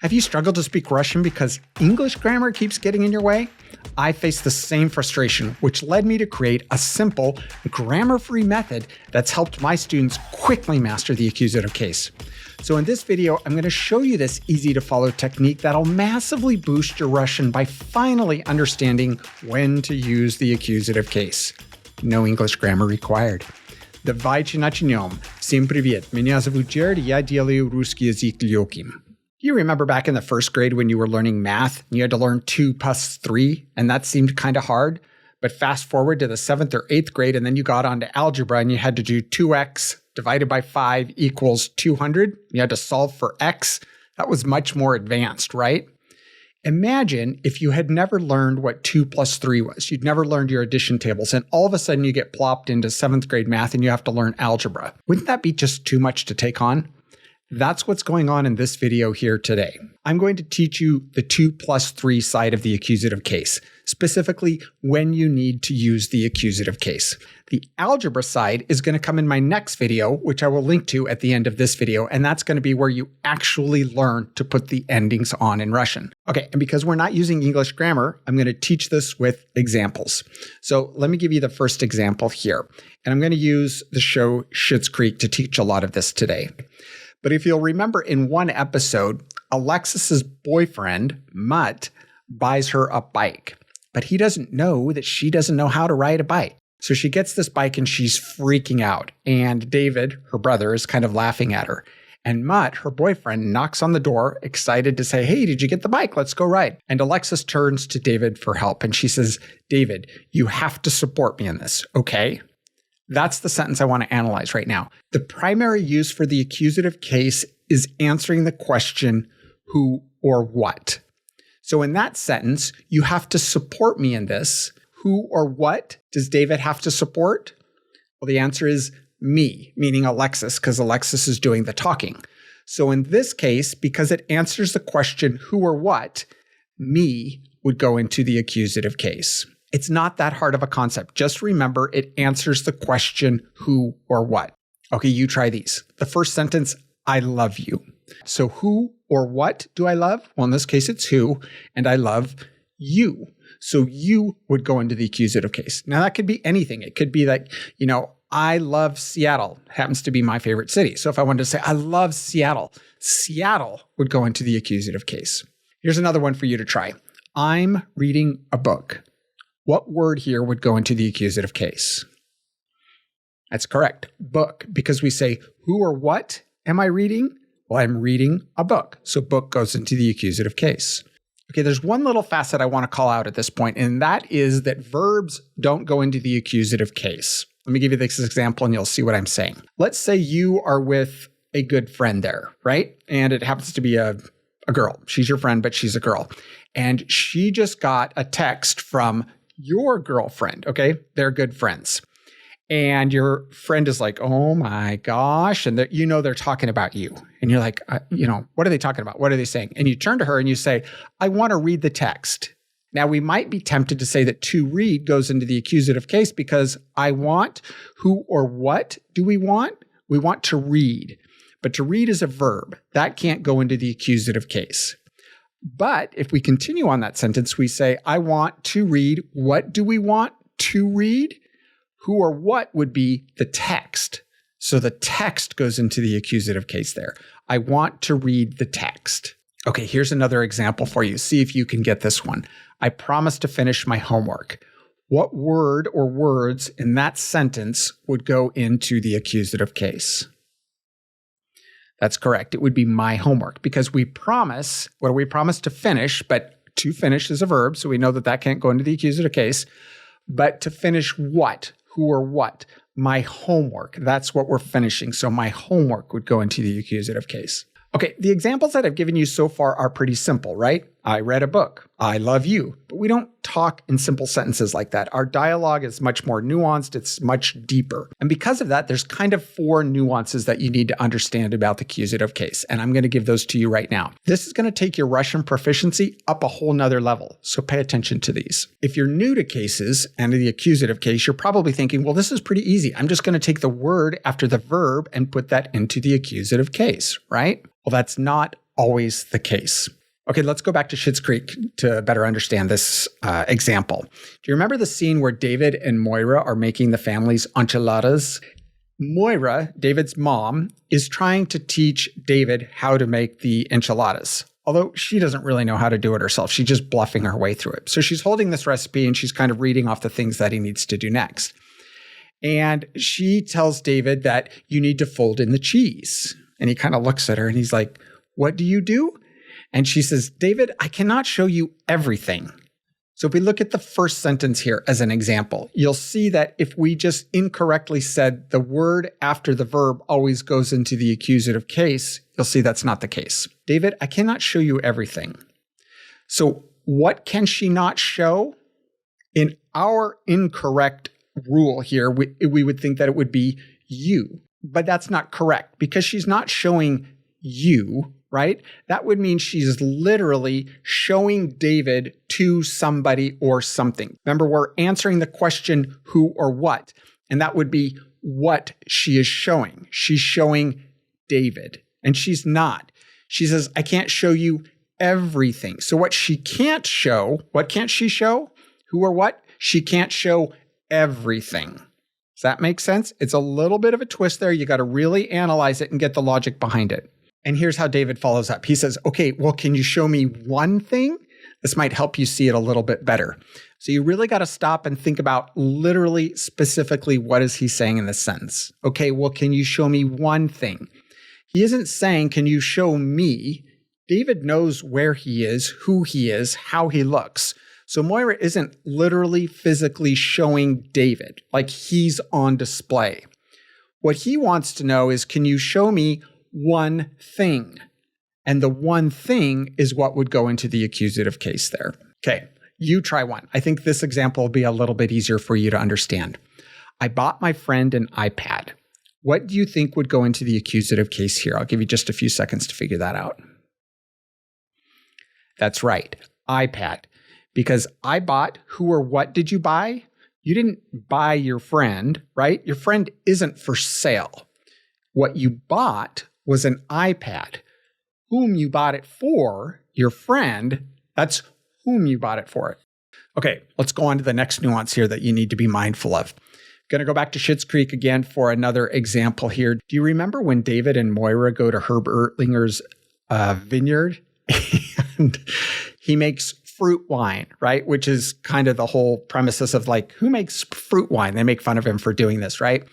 Have you struggled to speak Russian because English grammar keeps getting in your way? I face the same frustration, which led me to create a simple, grammar-free method that's helped my students quickly master the accusative case. So in this video, I'm going to show you this easy-to-follow technique that'll massively boost your Russian by finally understanding when to use the accusative case. No English grammar required. Давайте начнем. Всем привет. Меня зовут Jared, я делаю русский язык легким. Do you remember back in the first grade when you were learning math and you had to learn 2 plus 3 and that seemed kind of hard? But fast forward to the 7th or 8th grade and then you got onto algebra and you had to do 2x divided by 5 equals 200. You had to solve for x. That was much more advanced, right? Imagine if you had never learned what 2 plus 3 was. You'd never learned your addition tables, and all of a sudden you get plopped into 7th grade math and you have to learn algebra. Wouldn't that be just too much to take on? That's what's going on in this video here today. I'm going to teach you the 2 plus 3 side of the accusative case, specifically when you need to use the accusative case. The algebra side is going to come in my next video, which I will link to at the end of this video, and that's going to be where you actually learn to put the endings on in Russian. Okay, and because we're not using English grammar, I'm going to teach this with examples. So let me give you the first example here, and I'm going to use the show Schitt's Creek to teach a lot of this today. But if you'll remember in one episode, Alexis's boyfriend, Mutt, buys her a bike. But he doesn't know that she doesn't know how to ride a bike. So she gets this bike and she's freaking out. And David, her brother, is kind of laughing at her. And Mutt, her boyfriend, knocks on the door, excited to say, "Hey, did you get the bike? Let's go ride." And Alexis turns to David for help. And she says, "David, you have to support me in this, okay?" That's the sentence I want to analyze right now. The primary use for the accusative case is answering the question, who or what. So in that sentence, you have to support me in this. Who or what does David have to support? Well, the answer is me, meaning Alexis, because Alexis is doing the talking. So in this case, because it answers the question, who or what, me would go into the accusative case. It's not that hard of a concept. Just remember, it answers the question, who or what. Okay, you try these. The first sentence, I love you. So who or what do I love? Well, in this case, it's who, and I love you. So you would go into the accusative case. Now, that could be anything. It could be that, I love Seattle. Happens to be my favorite city. So if I wanted to say, I love Seattle, Seattle would go into the accusative case. Here's another one for you to try. I'm reading a book. What word here would go into the accusative case? That's correct, book, because we say, who or what am I reading? Well, I'm reading a book. So book goes into the accusative case. Okay, there's one little facet I want to call out at this point, and that is that verbs don't go into the accusative case. Let me give you this example and you'll see what I'm saying. Let's say you are with a good friend there, right? And it happens to be a girl. She's your friend, but she's a girl. And she just got a text from your girlfriend, okay? They're good friends. And your friend is like, oh my gosh. And they're talking about you. And you're like, what are they talking about? What are they saying? And you turn to her and you say, I want to read the text. Now, we might be tempted to say that to read goes into the accusative case because I want, who or what do we want? We want to read. But to read is a verb. That can't go into the accusative case. But if we continue on that sentence, we say, I want to read. What do we want to read? Who or what would be the text. So the text goes into the accusative case there. I want to read the text. Okay, here's another example for you. See if you can get this one. I promise to finish my homework. What word or words in that sentence would go into the accusative case? That's correct. It would be my homework because we promise, what do we promise? To finish, but to finish is a verb, so we know that that can't go into the accusative case. But to finish what? Who or what? My homework. That's what we're finishing. So my homework would go into the accusative case. Okay, the examples that I've given you so far are pretty simple, right? I read a book. I love you. But we don't talk in simple sentences like that. Our dialogue is much more nuanced. It's much deeper. And because of that, there's kind of 4 nuances that you need to understand about the accusative case. And I'm going to give those to you right now. This is going to take your Russian proficiency up a whole nother level. So pay attention to these. If you're new to cases and the accusative case, you're probably thinking, well, this is pretty easy. I'm just going to take the word after the verb and put that into the accusative case, right? Well, that's not always the case. Okay, let's go back to Schitt's Creek to better understand this example. Do you remember the scene where David and Moira are making the family's enchiladas? Moira, David's mom, is trying to teach David how to make the enchiladas, although she doesn't really know how to do it herself. She's just bluffing her way through it. So she's holding this recipe and she's kind of reading off the things that he needs to do next. And she tells David that you need to fold in the cheese. And he kind of looks at her and he's like, "What do you do?" And she says, "David, I cannot show you everything." So if we look at the first sentence here as an example, you'll see that if we just incorrectly said the word after the verb always goes into the accusative case, you'll see that's not the case. David, I cannot show you everything. So what can she not show? In our incorrect rule here, we would think that it would be you, but that's not correct because she's not showing you, right? That would mean she's literally showing David to somebody or something. Remember, we're answering the question who or what, and that would be what she is showing. She's showing David, and she's not. She says, I can't show you everything. So what she can't show, what can't she show? Who or what? She can't show everything. Does that make sense? It's a little bit of a twist there. You got to really analyze it and get the logic behind it. And here's how David follows up. He says, okay, well, can you show me one thing? This might help you see it a little bit better. So you really got to stop and think about literally, specifically, what is he saying in this sentence? Okay, well, can you show me one thing? He isn't saying, can you show me? David knows where he is, who he is, how he looks. So Moira isn't literally physically showing David like he's on display. What he wants to know is, can you show me one thing? And the one thing is what would go into the accusative case there. Okay, you try one. I think this example will be a little bit easier for you to understand. I bought my friend an iPad. What do you think would go into the accusative case here? I'll give you just a few seconds to figure that out. That's right, iPad. Because I bought, who or what did you buy? You didn't buy your friend, right? Your friend isn't for sale. What you bought was an iPad. Whom you bought it for, your friend, that's whom you bought it for. Okay, let's go on to the next nuance here that you need to be mindful of. Going to go back to Schitt's Creek again for another example here. Do you remember when David and Moira go to Herb Ertlinger's vineyard? And he makes fruit wine, right? Which is kind of the whole premises of like, who makes fruit wine? They make fun of him for doing this, right?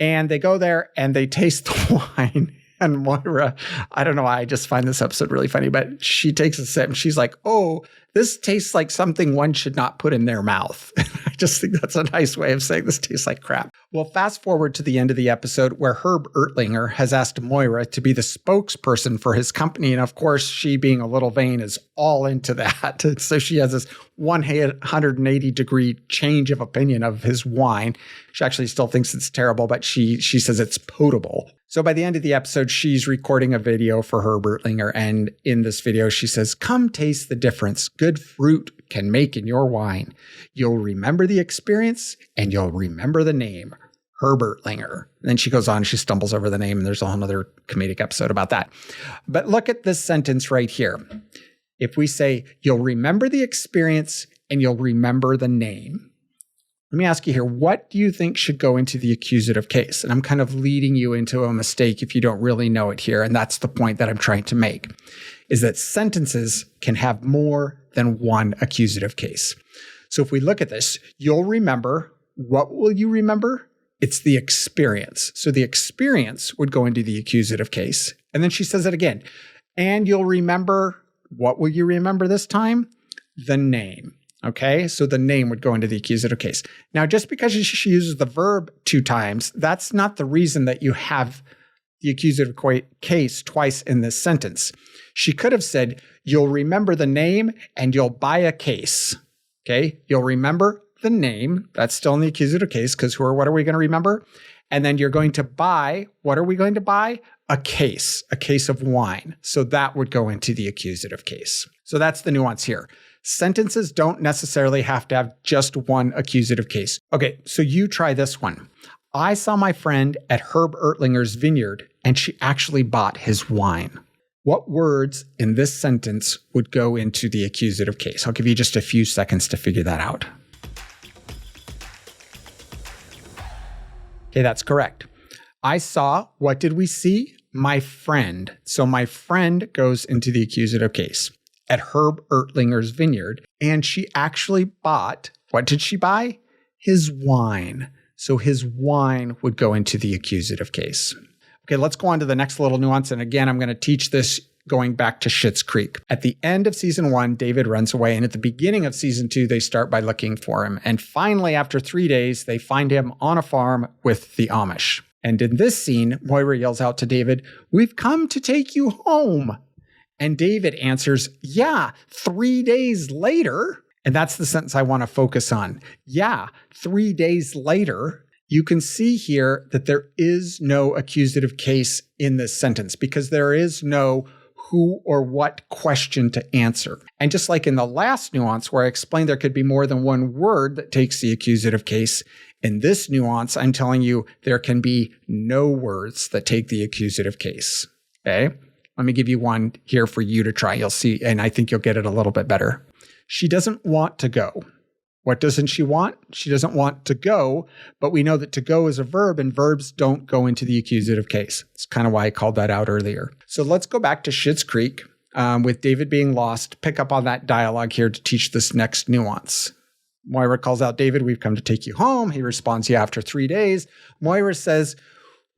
And they go there and they taste the wine. And Moira, I don't know why I just find this episode really funny, but she takes a sip and she's like, oh, this tastes like something one should not put in their mouth. I just think that's a nice way of saying this tastes like crap. Well, fast forward to the end of the episode where Herb Ertlinger has asked Moira to be the spokesperson for his company. And of course, she being a little vain is all into that. So she has this 180-degree change of opinion of his wine. She actually still thinks it's terrible, but she says it's potable. So by the end of the episode, she's recording a video for Herb Ertlinger. And in this video, she says, come taste the difference good fruit can make in your wine. You'll remember the experience and you'll remember the name, Herb Ertlinger. And then she goes on, she stumbles over the name, and there's a whole other comedic episode about that. But look at this sentence right here. If we say, you'll remember the experience and you'll remember the name. Let me ask you here, what do you think should go into the accusative case? And I'm kind of leading you into a mistake if you don't really know it here. And that's the point that I'm trying to make, is that sentences can have more than one accusative case. So if we look at this, you'll remember, what will you remember? It's the experience. So the experience would go into the accusative case. And then she says it again. And you'll remember, what will you remember this time? The name. Okay, so the name would go into the accusative case. Now, just because she uses the verb 2 times, that's not the reason that you have the accusative case twice in this sentence. She could have said, you'll remember the name and you'll buy a case. Okay, you'll remember the name. That's still in the accusative case because who or what are we going to remember? And then you're going to buy, what are we going to buy? A case of wine. So that would go into the accusative case. So that's the nuance here. Sentences don't necessarily have to have just one accusative case. Okay, so you try this one. I saw my friend at Herb Ertlinger's vineyard and she actually bought his wine. What words in this sentence would go into the accusative case? I'll give you just a few seconds to figure that out. Okay, that's correct. I saw, what did we see? My friend. So my friend goes into the accusative case at Herb Ertlinger's vineyard, and she actually bought, what did she buy? His wine. So his wine would go into the accusative case. Okay, let's go on to the next little nuance. And again, I'm going to teach this going back to Schitt's Creek. At the end of season 1, David runs away. And at the beginning of season 2, they start by looking for him. And finally, after 3 days, they find him on a farm with the Amish. And in this scene, Moira yells out to David, "We've come to take you home." And David answers, "Yeah, 3 days later." And that's the sentence I want to focus on. Yeah, 3 days later. You can see here that there is no accusative case in this sentence because there is no who or what question to answer. And just like in the last nuance where I explained there could be more than one word that takes the accusative case, in this nuance, I'm telling you there can be no words that take the accusative case. Okay? Let me give you one here for you to try. You'll see, and I think you'll get it a little bit better. She doesn't want to go. What doesn't she want? She doesn't want to go, but we know that to go is a verb and verbs don't go into the accusative case. It's kind of why I called that out earlier. So let's go back to Schitt's Creek with David being lost. Pick up on that dialogue here to teach this next nuance. Moira calls out David, "We've come to take you home." He responds, "Yeah, after 3 days." Moira says,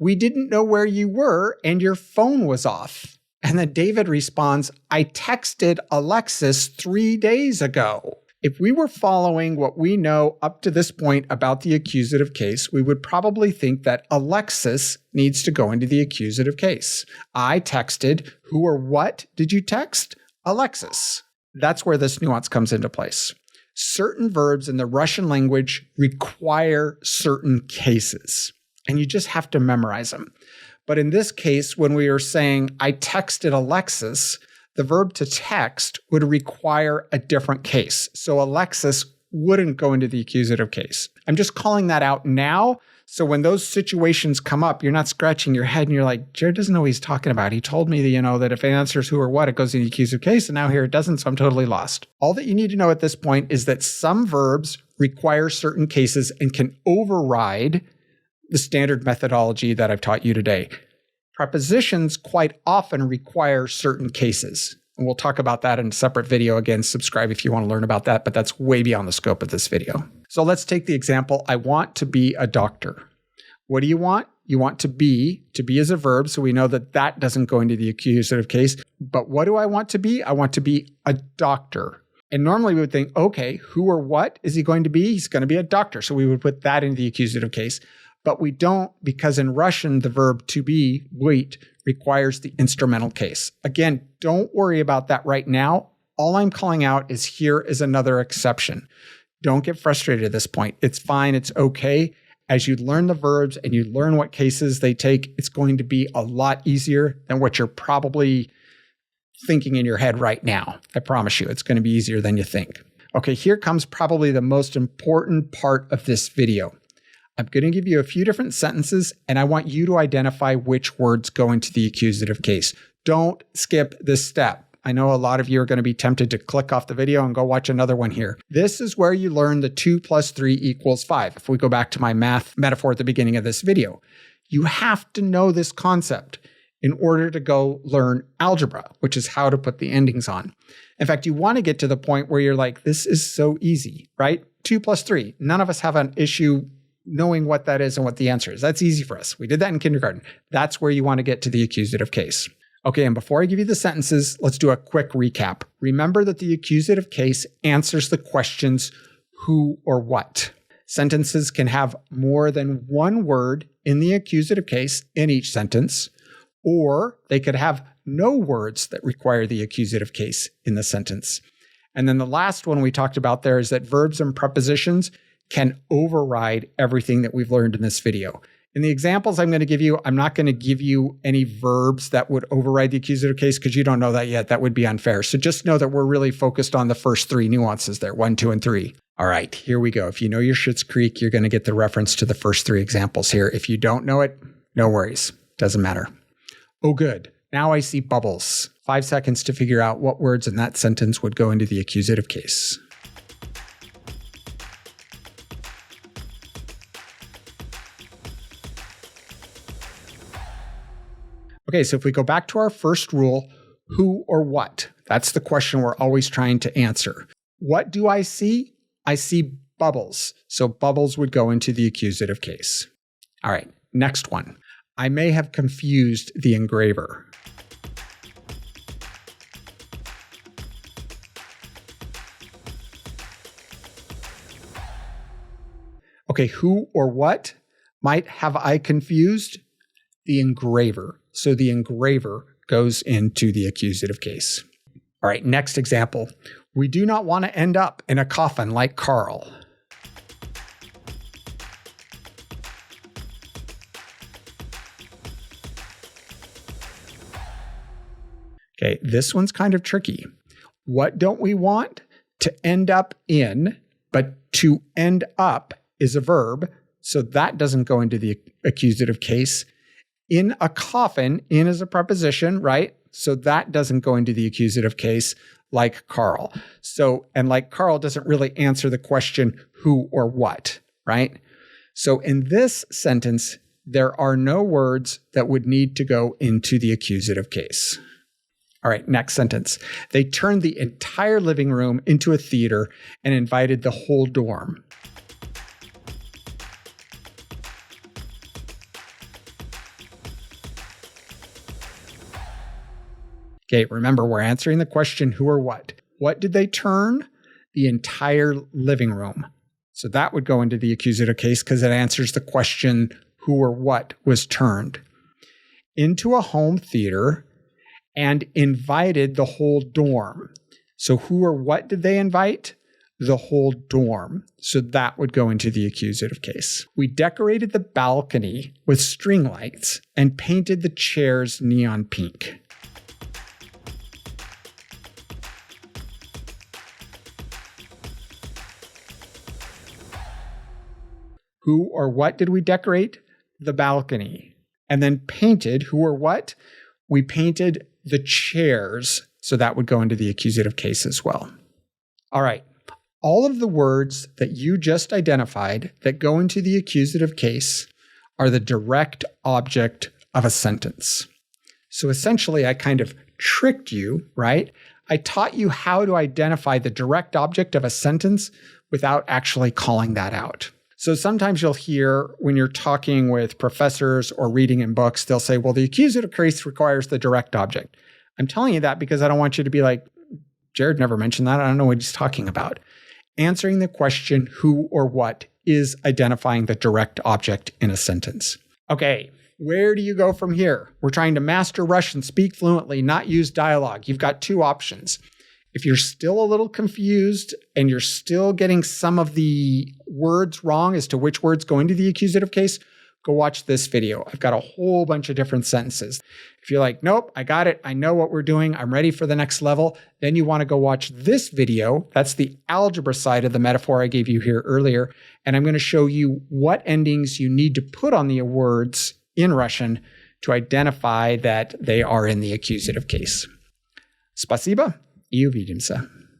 "We didn't know where you were and your phone was off." And then David responds, "I texted Alexis 3 days ago." If we were following what we know up to this point about the accusative case, we would probably think that Alexis needs to go into the accusative case. I texted. Who or what did you text? Alexis. That's where this nuance comes into place. Certain verbs in the Russian language require certain cases, and you just have to memorize them. But in this case, when we are saying, I texted Alexis, the verb to text would require a different case. So Alexis wouldn't go into the accusative case. I'm just calling that out now. So when those situations come up, you're not scratching your head and you're like, Jared doesn't know what he's talking about. He told me that, that if it answers who or what, it goes in the accusative case. And now here it doesn't. So I'm totally lost. All that you need to know at this point is that some verbs require certain cases and can override the standard methodology that I've taught you today. Prepositions quite often require certain cases. And we'll talk about that in a separate video. Again, subscribe if you want to learn about that, but that's way beyond the scope of this video. So let's take the example, I want to be a doctor. What do you want? You want to be is a verb, so we know that that doesn't go into the accusative case. But what do I want to be? I want to be a doctor. And normally we would think, okay, who or what is he going to be? He's going to be a doctor. So we would put that into the accusative case. But we don't, because in Russian, the verb to be, быть, requires the instrumental case. Again, don't worry about that right now. All I'm calling out is here is another exception. Don't get frustrated at this point. It's fine. It's okay. As you learn the verbs and you learn what cases they take, it's going to be a lot easier than what you're probably thinking in your head right now. I promise you, it's going to be easier than you think. Okay, here comes probably the most important part of this video. I'm going to give you a few different sentences, and I want you to identify which words go into the accusative case. Don't skip this step. I know a lot of you are going to be tempted to click off the video and go watch another one here. This is where you learn the 2 + 3 = 5. If we go back to my math metaphor at the beginning of this video, you have to know this concept in order to go learn algebra, which is how to put the endings on. In fact, you want to get to the point where you're like, this is so easy, right? 2 + 3. None of us have an issue knowing what that is and what the answer is. That's easy for us. We did that in kindergarten. That's where you want to get to the accusative case. Okay, and before I give you the sentences, let's do a quick recap. Remember that the accusative case answers the questions who or what. Sentences can have more than one word in the accusative case in each sentence, or they could have no words that require the accusative case in the sentence. And then the last one we talked about there is that verbs and prepositions can override everything that we've learned in this video. In the examples I'm going to give you, I'm not going to give you any verbs that would override the accusative case because you don't know that yet. That would be unfair. So just know that we're really focused on the first 3 nuances there, 1, 2, and 3. All right, here we go. If you know your Schitt's Creek, you're going to get the reference to the first 3 examples here. If you don't know it, no worries. Doesn't matter. Oh, good. Now I see bubbles. 5 seconds to figure out what words in that sentence would go into the accusative case. Okay, so if we go back to our first rule, who or what? That's the question we're always trying to answer. What do I see? I see bubbles. So bubbles would go into the accusative case. All right, next one. I may have confused the engraver. Okay, who or what might have I confused? The engraver. So the engraver goes into the accusative case. All right, next example. We do not want to end up in a coffin like Carl. Okay, this one's kind of tricky. What don't we want? To end up in, but to end up is a verb, so that doesn't go into the accusative case. In a coffin, in is a preposition, right? So that doesn't go into the accusative case like Carl. So, and like Carl doesn't really answer the question who or what, right? So in this sentence, there are no words that would need to go into the accusative case. All right, next sentence. They turned the entire living room into a theater and invited the whole dorm. Okay, remember, we're answering the question who or what. What did they turn? The entire living room. So that would go into the accusative case because it answers the question who or what was turned. Into a home theater and invited the whole dorm. So who or what did they invite? The whole dorm. So that would go into the accusative case. We decorated the balcony with string lights and painted the chairs neon pink. Who or what did we decorate? The balcony. And then painted, who or what? We painted the chairs. So that would go into the accusative case as well. All right. All of the words that you just identified that go into the accusative case are the direct object of a sentence. So essentially, I kind of tricked you, right? I taught you how to identify the direct object of a sentence without actually calling that out. So sometimes you'll hear when you're talking with professors or reading in books, they'll say, well, the accusative case requires the direct object. I'm telling you that because I don't want you to be like, Jared never mentioned that. I don't know what he's talking about. Answering the question who or what is identifying the direct object in a sentence. Okay, where do you go from here? We're trying to master Russian, speak fluently, not use dialogue. You've got two options. If you're still a little confused and you're still getting some of the words wrong as to which words go into the accusative case, go watch this video. I've got a whole bunch of different sentences. If you're like, nope, I got it. I know what we're doing. I'm ready for the next level. Then you want to go watch this video. That's the algebra side of the metaphor I gave you here earlier. And I'm going to show you what endings you need to put on the words in Russian to identify that they are in the accusative case. Спасибо. И увидимся.